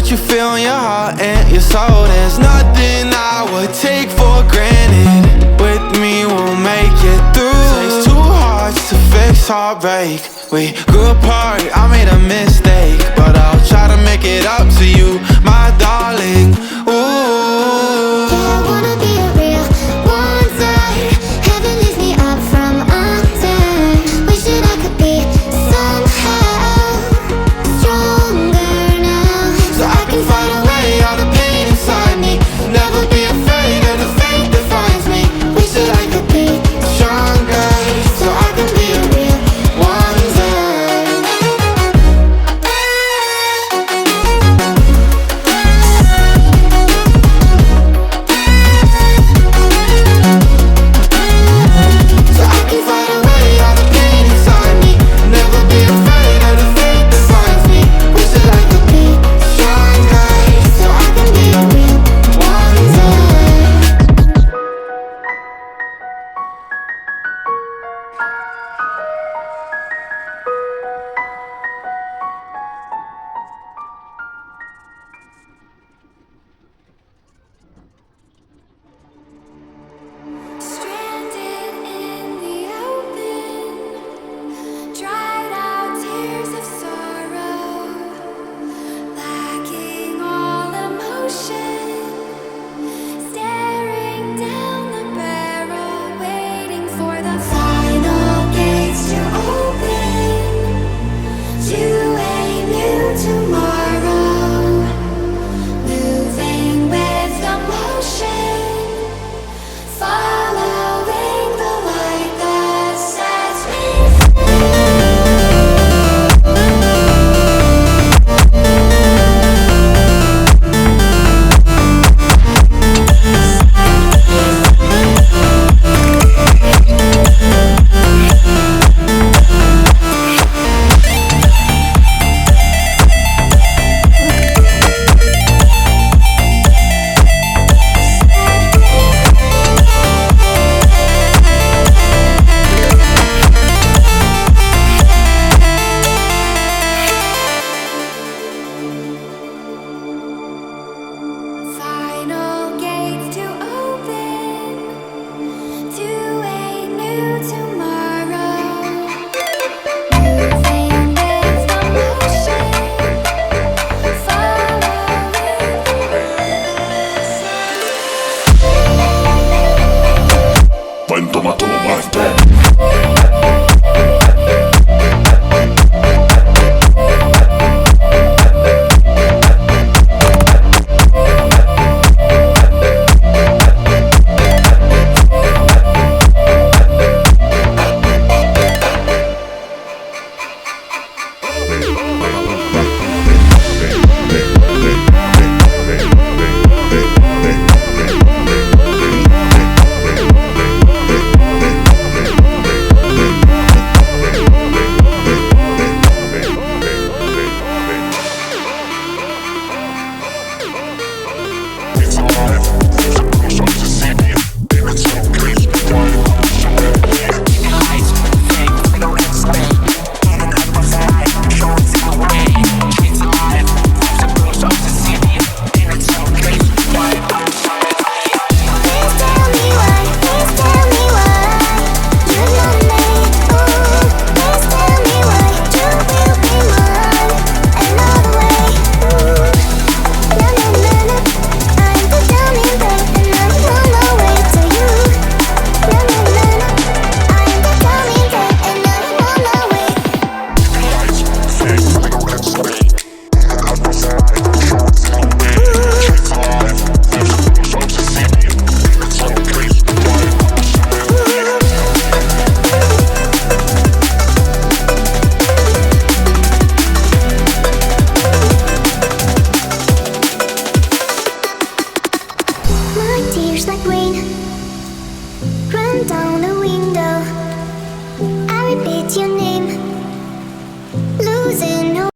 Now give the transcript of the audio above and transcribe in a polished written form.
what you feel in your heart and your soul. There's nothing I would take for granted. With me we'll make it through. Takes two hearts to fix heartbreak. We grew apart, I made a mistake, but I'll try to make it up to you, my darling. Ooh, yeah, I wanna be a real one day. Heaven leaves me up from under. Wishing I could be somehow stronger now, so I can fight away all the pain inside me. Never be afraid of the fate that finds me. Wish that I could be stronger, so I can be a real one day. So I can fight away all the pain inside me. Never be afraid of the fate that finds me. Wish that I could be stronger, so I can be a real one day. stranded in the open, dried out tears of sorrow, lacking all emotion, staring down the barrel, waiting for the final gates to open to a new tomorrow, moving with the motion, following the light that sets me final gates to open to a new tomorrow, moving with the motion, following When tomato my bed. like rain run down the window. I repeat your name.